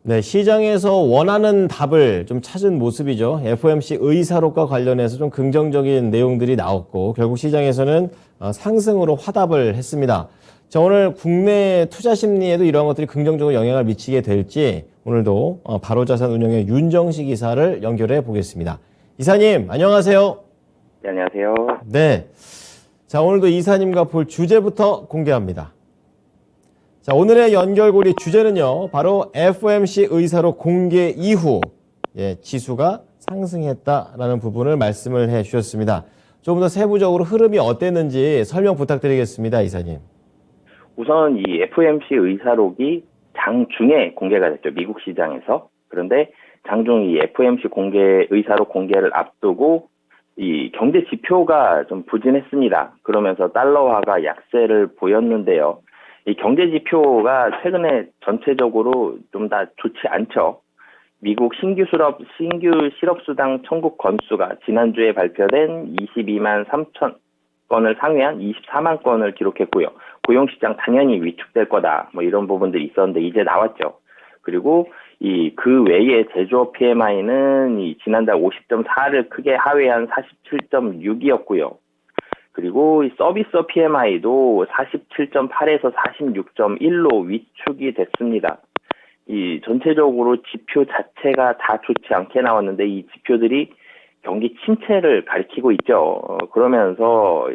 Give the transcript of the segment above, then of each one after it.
네, 시장에서 원하는 답을 좀 찾은 모습이죠. FOMC 의사록과 관련해서 좀 긍정적인 내용들이 나왔고 결국 시장에서는 상승으로 화답을 했습니다. 자, 오늘 국내 투자 심리에도 이러한 것들이 긍정적으로 영향을 미치게 될지 오늘도 바로자산운용의 윤정식 이사를 연결해 보겠습니다. 이사님, 안녕하세요. 네, 안녕하세요. 네. 자, 오늘도 이사님과 볼 주제부터 공개합니다. 자, 오늘의 연결고리 주제는요, 바로 FOMC 의사록 공개 이후 지수가 상승했다라는 부분을 말씀을 해 주셨습니다. 조금 더 세부적으로 흐름이 어땠는지 설명 부탁드리겠습니다, 이사님. 우선 이 FOMC 의사록이 장중에 공개가 됐죠. 미국 시장에서. 그런데 장중 이 FOMC 의사록 공개를 앞두고 이 경제 지표가 좀 부진했습니다. 그러면서 달러화가 약세를 보였는데요. 이 경제 지표가 최근에 전체적으로 좀 다 좋지 않죠. 미국 신규 실업수당 청구 건수가 지난주에 발표된 22만 3천 건을 상회한 24만 건을 기록했고요. 고용시장 당연히 위축될 거다. 뭐 이런 부분들이 있었는데 이제 나왔죠. 그리고 그 외에 제조업 PMI는 지난달 50.4를 크게 하회한 47.6이었고요. 그리고 서비스업 PMI도 47.8에서 46.1로 위축이 됐습니다. 전체적으로 지표 자체가 다 좋지 않게 나왔는데 이 지표들이 경기 침체를 가리키고 있죠. 그러면서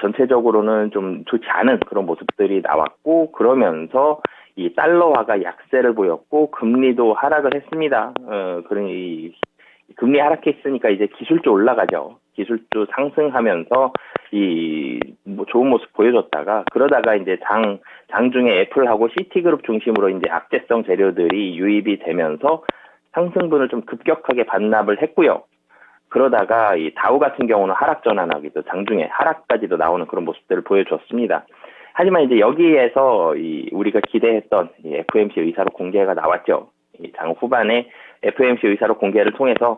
전체적으로는 좀 좋지 않은 그런 모습들이 나왔고, 그러면서 이 달러화가 약세를 보였고 금리도 하락을 했습니다. 그러니 금리 하락했으니까 이제 기술주 올라가죠. 기술주 상승하면서 좋은 모습 보여줬다가, 그러다가 이제 장중에 애플하고 시티그룹 중심으로 이제 악재성 재료들이 유입이 되면서 상승분을 좀 급격하게 반납을 했고요. 그러다가 이 다우 같은 경우는 하락 전환하기도 장중에 하락까지도 나오는 그런 모습들을 보여줬습니다. 하지만 이제 여기에서 우리가 기대했던 FOMC 의사록 공개가 나왔죠. 장 후반에 FOMC 의사록 공개를 통해서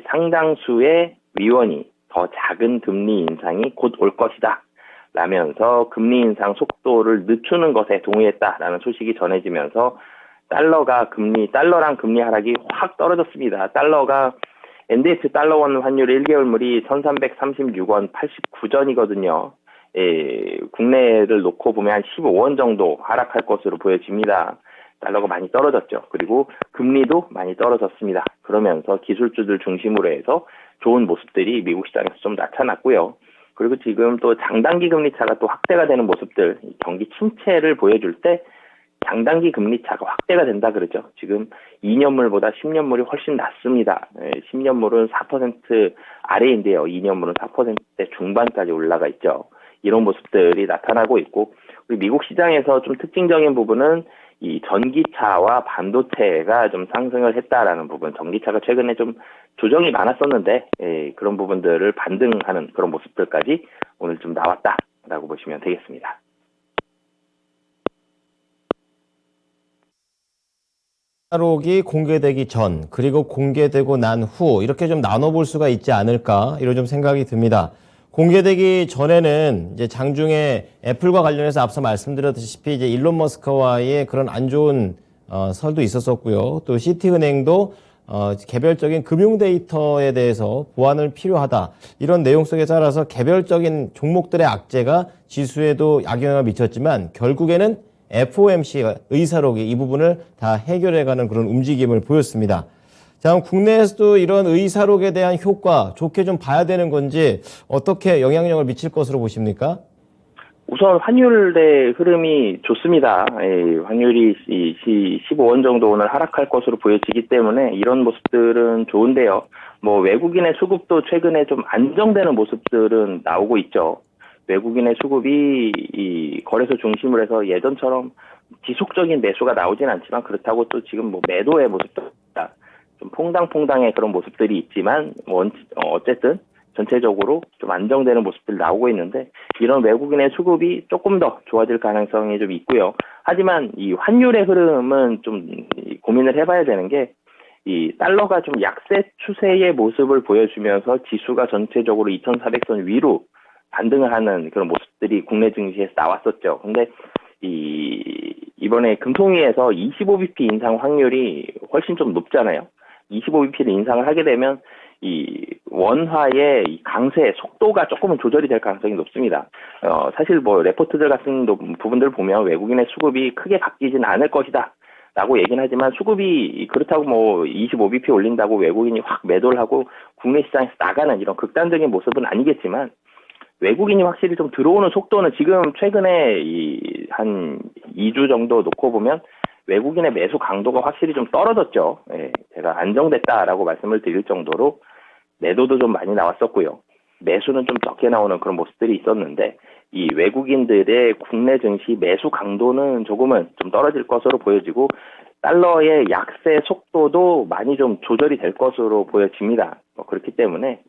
상당수의 위원이 더 작은 금리 인상이 곧 올 것이다 라면서 금리 인상 속도를 늦추는 것에 동의했다라는 소식이 전해지면서 달러랑 금리 하락이 확 떨어졌습니다. 달러가 NDX 달러원 환율 1개월물이 1336원 89전이거든요. 국내를 놓고 보면 한 15원 정도 하락할 것으로 보여집니다. 달러가 많이 떨어졌죠. 그리고 금리도 많이 떨어졌습니다. 그러면서 기술주들 중심으로 해서 좋은 모습들이 미국 시장에서 좀 나타났고요. 그리고 지금 또 장단기 금리 차가 또 확대가 되는 모습들, 경기 침체를 보여줄 때 장단기 금리 차가 확대가 된다 그러죠. 지금 2년물보다 10년물이 훨씬 낮습니다. 10년물은 4% 아래인데요. 2년물은 4%대 중반까지 올라가 있죠. 이런 모습들이 나타나고 있고, 우리 미국 시장에서 좀 특징적인 부분은 이 전기차와 반도체가 좀 상승을 했다라는 부분. 전기차가 최근에 좀 조정이 많았었는데 그런 부분들을 반등하는 그런 모습들까지 오늘 좀 나왔다라고 보시면 되겠습니다. 의사록이 공개되기 전 그리고 공개되고 난 후 이렇게 좀 나눠볼 수가 있지 않을까 이런 좀 생각이 듭니다. 공개되기 전에는 이제 장중에 애플과 관련해서 앞서 말씀드렸다시피 이제 일론 머스크와의 그런 안 좋은 설도 있었었고요. 또 시티은행도 개별적인 금융 데이터에 대해서 보완을 필요하다. 이런 내용 속에 따라서 개별적인 종목들의 악재가 지수에도 악영향을 미쳤지만 결국에는 FOMC 의사록이 이 부분을 다 해결해가는 그런 움직임을 보였습니다. 자, 국내에서도 이런 의사록에 대한 효과 좋게 좀 봐야 되는 건지 어떻게 영향력을 미칠 것으로 보십니까? 우선 환율의 흐름이 좋습니다. 환율이 15원 정도 오늘 하락할 것으로 보여지기 때문에 이런 모습들은 좋은데요. 외국인의 수급도 최근에 좀 안정되는 모습들은 나오고 있죠. 외국인의 수급이 거래소 중심으로 해서 예전처럼 지속적인 매수가 나오진 않지만, 그렇다고 또 지금 매도의 모습도 있다. 좀 퐁당퐁당의 그런 모습들이 있지만 어쨌든 전체적으로 좀 안정되는 모습들이 나오고 있는데, 이런 외국인의 수급이 조금 더 좋아질 가능성이 좀 있고요. 하지만 이 환율의 흐름은 좀 고민을 해봐야 되는 게, 이 달러가 좀 약세 추세의 모습을 보여주면서 지수가 전체적으로 2,400선 위로 반등을 하는 그런 모습들이 국내 증시에서 나왔었죠. 근데 이 이번에 금통위에서 25bp 인상 확률이 훨씬 좀 높잖아요. 25bp를 인상을 하게 되면 이 원화의 이 강세 속도가 조금은 조절이 될 가능성이 높습니다. 사실 뭐 레포트들 같은 부분들 보면 외국인의 수급이 크게 바뀌지는 않을 것이다 라고 얘기는 하지만, 수급이 그렇다고 뭐 25bp 올린다고 외국인이 확 매도를 하고 국내 시장에서 나가는 이런 극단적인 모습은 아니겠지만, 외국인이 확실히 좀 들어오는 속도는 지금 최근에 한 2주 정도 놓고 보면 외국인의 매수 강도가 확실히 좀 떨어졌죠. 예, 제가 안정됐다라고 말씀을 드릴 정도로 매도도 좀 많이 나왔었고요. 매수는 좀 적게 나오는 그런 모습들이 있었는데, 이 외국인들의 국내 증시 매수 강도는 조금은 좀 떨어질 것으로 보여지고, 달러의 약세 속도도 많이 좀 조절이 될 것으로 보여집니다. 그렇기 때문에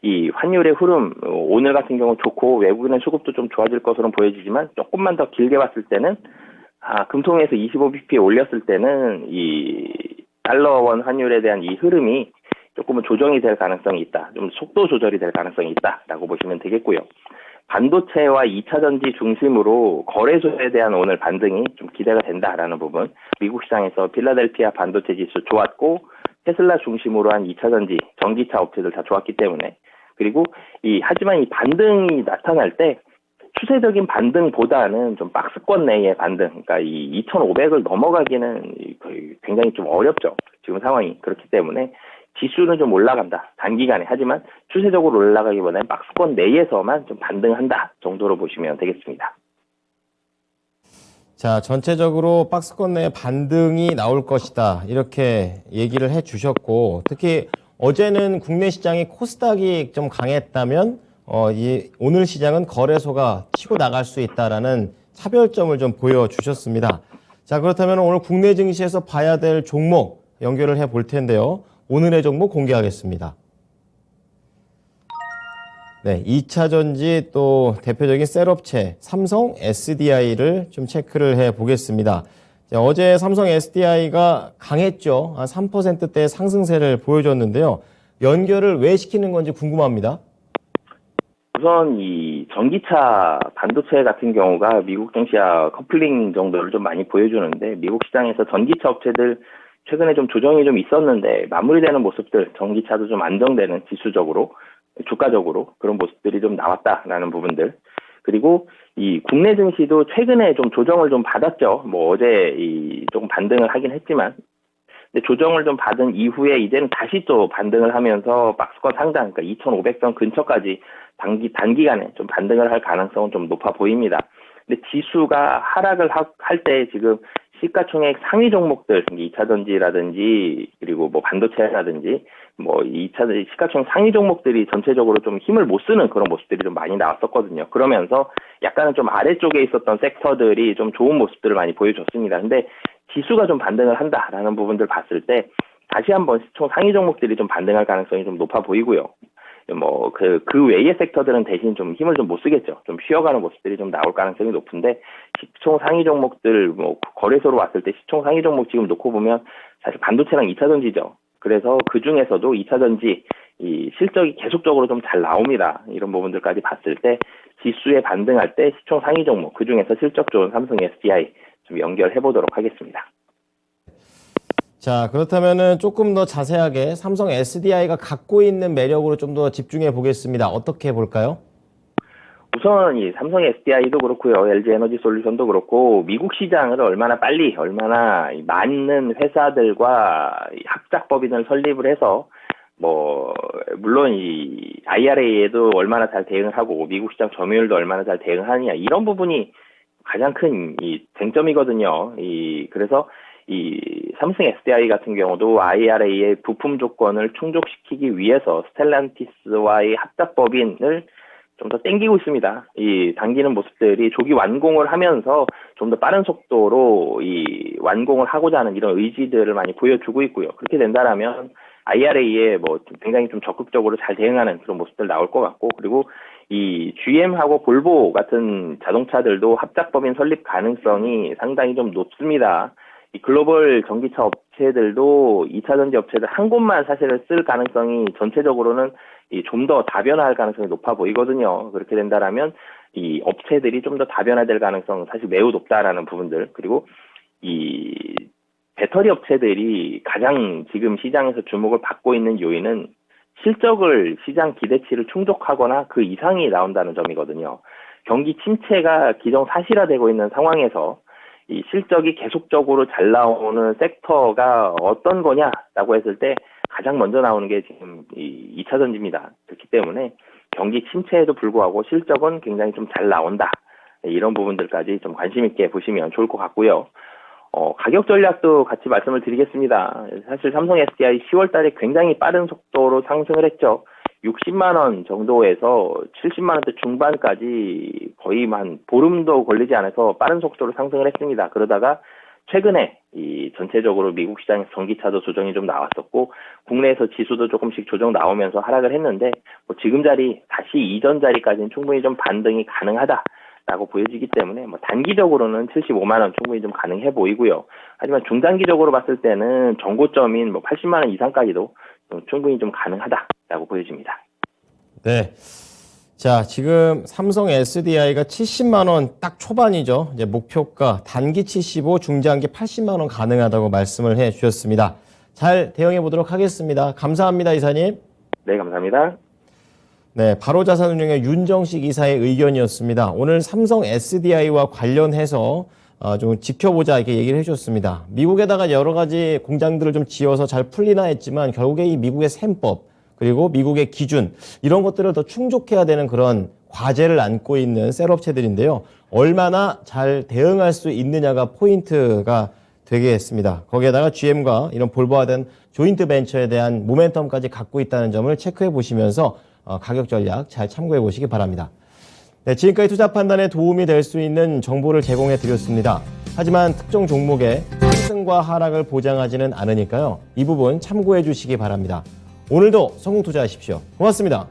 이 환율의 흐름, 오늘 같은 경우 좋고 외국인의 수급도 좀 좋아질 것으로 보여지지만, 조금만 더 길게 봤을 때는 금통에서 25bp 올렸을 때는 이 달러원 환율에 대한 이 흐름이 조금은 조정이 될 가능성이 있다. 좀 속도 조절이 될 가능성이 있다라고 보시면 되겠고요. 반도체와 2차 전지 중심으로 거래소에 대한 오늘 반등이 좀 기대가 된다라는 부분. 미국 시장에서 필라델피아 반도체 지수 좋았고, 테슬라 중심으로 한 2차 전지, 전기차 업체들 다 좋았기 때문에. 그리고 하지만 이 반등이 나타날 때 추세적인 반등보다는 좀 박스권 내의 반등, 그러니까 이 2,500을 넘어가기는 거의 굉장히 좀 어렵죠. 지금 상황이. 그렇기 때문에 지수는 좀 올라간다, 단기간에. 하지만 추세적으로 올라가기보다는 박스권 내에서만 좀 반등한다 정도로 보시면 되겠습니다. 자, 전체적으로 박스권 내에 반등이 나올 것이다, 이렇게 얘기를 해 주셨고, 특히 어제는 국내 시장이 코스닥이 좀 강했다면 오늘 시장은 거래소가 치고 나갈 수 있다라는 차별점을 좀 보여주셨습니다. 자, 그렇다면 오늘 국내 증시에서 봐야 될 종목 연결을 해 볼 텐데요. 오늘의 종목 공개하겠습니다. 네, 2차 전지 또 대표적인 셀업체 삼성 SDI를 좀 체크를 해 보겠습니다. 자, 어제 삼성 SDI가 강했죠. 한 3%대 상승세를 보여줬는데요. 연결을 왜 시키는 건지 궁금합니다. 우선 이 전기차 반도체 같은 경우가 미국 증시와 커플링 정도를 좀 많이 보여주는데, 미국 시장에서 전기차 업체들 최근에 좀 조정이 좀 있었는데 마무리되는 모습들, 전기차도 좀 안정되는 지수적으로, 주가적으로 그런 모습들이 좀 나왔다라는 부분들. 그리고 이 국내 증시도 최근에 좀 조정을 좀 받았죠. 뭐 어제 조금 반등을 하긴 했지만, 근데 조정을 좀 받은 이후에 이제는 다시 또 반등을 하면서 박스권 상단, 그러니까 2,500선 근처까지 단기간에 좀 반등을 할 가능성은 좀 높아 보입니다. 근데 지수가 하락을 할 때 지금 시가총액 상위 종목들, 2차 전지라든지 그리고 뭐 반도체라든지 뭐 2차 전지 시가총액 상위 종목들이 전체적으로 좀 힘을 못 쓰는 그런 모습들이 좀 많이 나왔었거든요. 그러면서 약간은 좀 아래쪽에 있었던 섹터들이 좀 좋은 모습들을 많이 보여줬습니다. 근데 지수가 좀 반등을 한다라는 부분들 봤을 때 다시 한번 시총 상위 종목들이 좀 반등할 가능성이 좀 높아 보이고요. 뭐 그 외의 섹터들은 대신 좀 힘을 좀 못 쓰겠죠. 좀 쉬어가는 모습들이 좀 나올 가능성이 높은데, 시총 상위 종목들 뭐 거래소로 왔을 때 시총 상위 종목 지금 놓고 보면 사실 반도체랑 2차 전지죠. 그래서 그 중에서도 2차 전지 이 실적이 계속적으로 좀 잘 나옵니다. 이런 부분들까지 봤을 때 지수에 반등할 때 시총 상위 종목, 그 중에서 실적 좋은 삼성 SDI 좀 연결해 보도록 하겠습니다. 자, 그렇다면은 조금 더 자세하게 삼성 SDI가 갖고 있는 매력으로 좀 더 집중해 보겠습니다. 어떻게 볼까요? 우선 이 삼성 SDI도 그렇고요, LG 에너지 솔루션도 그렇고, 미국 시장을 얼마나 빨리, 얼마나 많은 회사들과 합작법인을 설립을 해서, 뭐 물론 이 IRA에도 얼마나 잘 대응을 하고 미국 시장 점유율도 얼마나 잘 대응하느냐, 이런 부분이 가장 큰 이 쟁점이거든요. 그래서 이 삼성 SDI 같은 경우도 IRA의 부품 조건을 충족시키기 위해서 스텔란티스와의 합작법인을 좀 더 땡기고 있습니다. 당기는 모습들이 조기 완공을 하면서 좀 더 빠른 속도로 완공을 하고자 하는 이런 의지들을 많이 보여주고 있고요. 그렇게 된다라면 IRA에 뭐 굉장히 좀 적극적으로 잘 대응하는 그런 모습들 나올 것 같고, 그리고 이 GM하고 볼보 같은 자동차들도 합작법인 설립 가능성이 상당히 좀 높습니다. 이 글로벌 전기차 업체들도 2차 전지 업체들 한 곳만 사실은 쓸 가능성이 전체적으로는 좀 더 다변화할 가능성이 높아 보이거든요. 그렇게 된다라면 이 업체들이 좀 더 다변화될 가능성 사실 매우 높다라는 부분들, 그리고 이 배터리 업체들이 가장 지금 시장에서 주목을 받고 있는 요인은 실적을 시장 기대치를 충족하거나 그 이상이 나온다는 점이거든요. 경기 침체가 기정사실화되고 있는 상황에서 이 실적이 계속적으로 잘 나오는 섹터가 어떤 거냐라고 했을 때 가장 먼저 나오는 게 지금 이 2차 전지입니다. 그렇기 때문에 경기 침체에도 불구하고 실적은 굉장히 좀 잘 나온다. 이런 부분들까지 좀 관심 있게 보시면 좋을 것 같고요. 가격 전략도 같이 말씀을 드리겠습니다. 사실 삼성 SDI 10월 달에 굉장히 빠른 속도로 상승을 했죠. 60만 원 정도에서 70만 원대 중반까지 거의 한 보름도 걸리지 않아서 빠른 속도로 상승을 했습니다. 그러다가 최근에 이 전체적으로 미국 시장에서 전기차도 조정이 좀 나왔었고 국내에서 지수도 조금씩 조정 나오면서 하락을 했는데 뭐 지금 자리 다시 이전 자리까지는 충분히 좀 반등이 가능하다라고 보여지기 때문에 뭐 단기적으로는 75만 원 충분히 좀 가능해 보이고요. 하지만 중장기적으로 봤을 때는 정고점인 뭐 80만 원 이상까지도 충분히 좀 가능하다라고 보여집니다. 네. 자, 지금 삼성 SDI가 70만 원 딱 초반이죠. 이제 목표가 단기 75, 중장기 80만 원 가능하다고 말씀을 해 주셨습니다. 잘 대응해 보도록 하겠습니다. 감사합니다, 이사님. 네, 감사합니다. 네, 바로자산운용의 윤정식 이사의 의견이었습니다. 오늘 삼성 SDI와 관련해서 좀 지켜보자 이렇게 얘기를 해주셨습니다. 미국에다가 여러 가지 공장들을 좀 지어서 잘 풀리나 했지만 결국에 이 미국의 셈법 그리고 미국의 기준 이런 것들을 더 충족해야 되는 그런 과제를 안고 있는 셀업체들인데요. 얼마나 잘 대응할 수 있느냐가 포인트가 되겠습니다. 거기에다가 GM과 이런 볼버하던 조인트 벤처에 대한 모멘텀까지 갖고 있다는 점을 체크해 보시면서 가격 전략 잘 참고해 보시기 바랍니다. 네, 지금까지 투자 판단에 도움이 될 수 있는 정보를 제공해 드렸습니다. 하지만 특정 종목의 상승과 하락을 보장하지는 않으니까요. 이 부분 참고해 주시기 바랍니다. 오늘도 성공 투자하십시오. 고맙습니다.